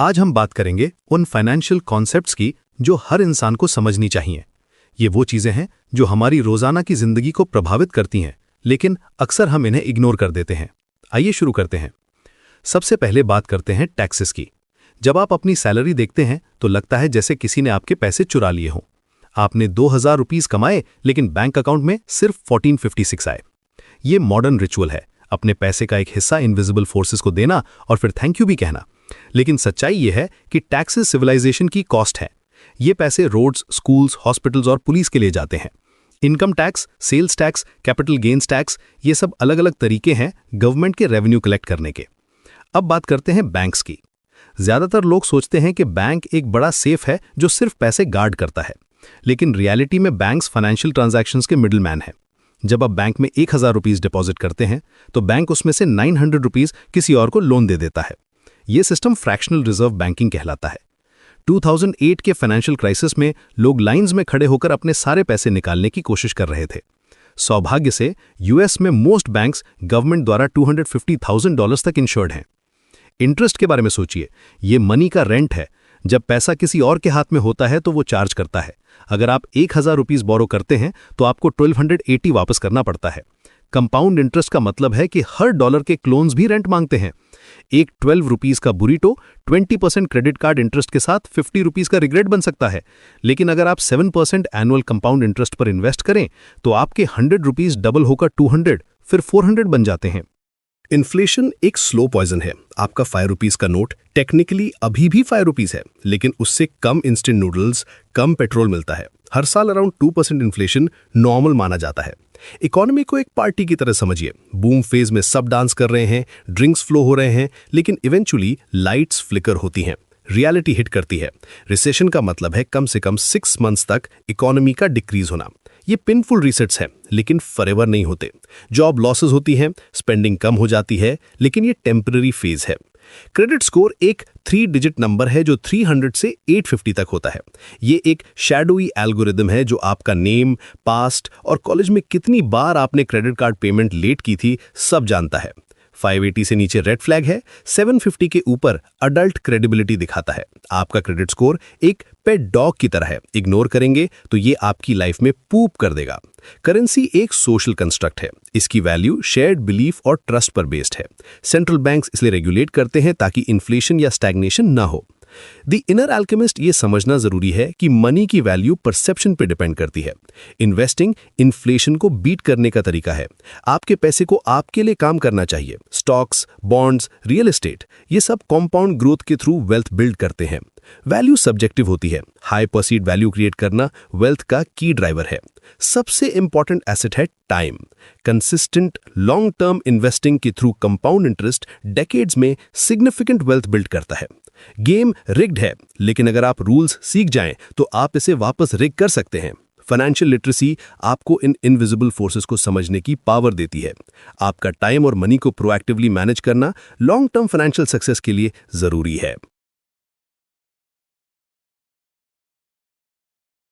आज हम बात करेंगे उन फाइनेंशियल कॉन्सेप्ट्स की जो हर इंसान को समझनी चाहिए। ये वो चीजें हैं जो हमारी रोजाना की जिंदगी को प्रभावित करती हैं, लेकिन अक्सर हम इन्हें इग्नोर कर देते हैं। आइए शुरू करते हैं। सबसे पहले बात करते हैं टैक्सेस की। जब आप अपनी सैलरी देखते हैं तो लगता है जैसे किसी ने आपके पैसे चुरा लिए हों। आपने 2000 रुपीज कमाए, लेकिन बैंक अकाउंट में सिर्फ 1456 आए। ये मॉडर्न रिचुअल है, अपने पैसे का एक हिस्सा इनविजिबल फोर्सेस को देना और फिर थैंक यू भी कहना। लेकिन सच्चाई ये है कि टैक्सेस सिविलाइजेशन की कॉस्ट है। ये पैसे रोड्स, स्कूल्स, हॉस्पिटल्स और पुलिस के लिए जाते हैं। Income tax, sales tax, capital gains tax, ये सब अलग अलग तरीके हैं गवर्नमेंट के रेवेन्यू कलेक्ट करने के। अब बात करते हैं बैंक्स की। ज्यादातर लोग सोचते हैं कि बैंक एक बड़ा सेफ है जो सिर्फ पैसे गार्ड करता है, लेकिन रियलिटी में बैंक्स फाइनेंशियल ट्रांजैक्शंस के मिडलमैन है। जब आप बैंक में 1000 रुपीज डिपॉजिट करते हैं तो बैंक उसमें से 900 रुपीज किसी और को लोन दे देता है। यह सिस्टम फ्रैक्शनल रिजर्व बैंकिंग कहलाता है। 2008 के फाइनेंशियल क्राइसिस में लोग लाइंस में खड़े होकर अपने सारे पैसे निकालने की कोशिश कर रहे थे। सौभाग्य से यूएस में मोस्ट बैंक्स गवर्नमेंट द्वारा $250,000 तक इंश्योर्ड हैं। इंटरेस्ट के बारे में सोचिए, ये मनी का रेंट है। जब पैसा किसी और के हाथ में होता है तो वो चार्ज करता है। अगर आप 1000 रुपीज बोरो करते हैं तो आपको 1280 वापस करना पड़ता है। कंपाउंड इंटरेस्ट का मतलब है कि हर डॉलर के क्लोन्स भी रेंट मांगते हैं। एक 12 रुपीज का बुरीटो 20% क्रेडिट कार्ड इंटरेस्ट के साथ 50 रुपीज का रिग्रेट बन सकता है। लेकिन अगर आप 7% एनुअल कंपाउंड इंटरेस्ट पर इन्वेस्ट करें तो आपके 100 रुपीज डबल होकर 200, फिर 400 बन जाते हैं। इन्फ्लेशन एक स्लो पॉइजन है। आपका 5 रुपीज का नोट टेक्निकली अभी भी 5 रुपीज है, लेकिन उससे कम इंस्टेंट नूडल्स, कम पेट्रोल मिलता है। हर साल अराउंड 2% इन्फ्लेशन नॉर्मल माना जाता है। इकोनॉमी को एक पार्टी की तरह समझिए। बूम फेज में सब डांस कर रहे हैं, ड्रिंक्स फ्लो हो रहे हैं, लेकिन इवेंचुअली लाइट्स फ्लिकर होती हैं, रियलिटी हिट करती है। रिसेशन का मतलब है कम से कम 6 मंथ्स तक इकोनॉमी का डिक्रीज होना। ये पेनफुल रीसेट्स हैं, लेकिन फॉरएवर नहीं होते। जॉब लॉसेस होती हैं, स्पेंडिंग कम हो जाती है, लेकिन ये टेम्पररी फेज है। क्रेडिट स्कोर एक 3 डिजिट नंबर है जो 300 से 850 तक होता है। ये एक शैडोई एल्गोरिदम है जो आपका नेम, पास्ट और कॉलेज में कितनी बार आपने क्रेडिट कार्ड पेमेंट लेट की थी सब जानता है। 580 से नीचे रेड फ्लैग है, 750 के ऊपर अडल्ट क्रेडिबिलिटी दिखाता है। आपका क्रेडिट स्कोर एक पेट डॉग की तरह है, इग्नोर करेंगे तो ये आपकी लाइफ में पूप कर देगा। करेंसी एक सोशल कंस्ट्रक्ट है। इसकी वैल्यू शेयर्ड बिलीफ और ट्रस्ट पर बेस्ड है। सेंट्रल बैंक्स इसलिए रेगुलेट करते हैं ताकि इन्फ्लेशन या स्टैग्नेशन ना हो। द इनर अल्केमिस्ट ये समझना जरूरी है कि मनी की वैल्यू परसेप्शन पे डिपेंड करती है। इन्वेस्टिंग इन्फ्लेशन को बीट करने का तरीका है। आपके पैसे को आपके लिए काम करना चाहिए। स्टॉक्स, बॉन्ड्स, रियल एस्टेट, ये सब कॉम्पाउंड ग्रोथ के थ्रू वेल्थ बिल्ड करते हैं। वैल्यू सब्जेक्टिव होती है। हाई परसीव्ड वैल्यू क्रिएट करना वेल्थ का की ड्राइवर है। सबसे इंपॉर्टेंट एसेट है time. Consistent long term investing के थ्रू कंपाउंड इंटरेस्ट डेकेड्स में सिग्निफिकेंट वेल्थ बिल्ड करता है। गेम रिग्ड है, लेकिन अगर आप रूल्स सीख जाएं तो आप इसे वापस रिग कर सकते हैं। फाइनेंशियल लिटरेसी आपको इन इनविजिबल फोर्सेस को समझने की पावर देती है। आपका टाइम और मनी को प्रोएक्टिवली मैनेज करना लॉन्ग टर्म फाइनेंशियल सक्सेस के लिए जरूरी है।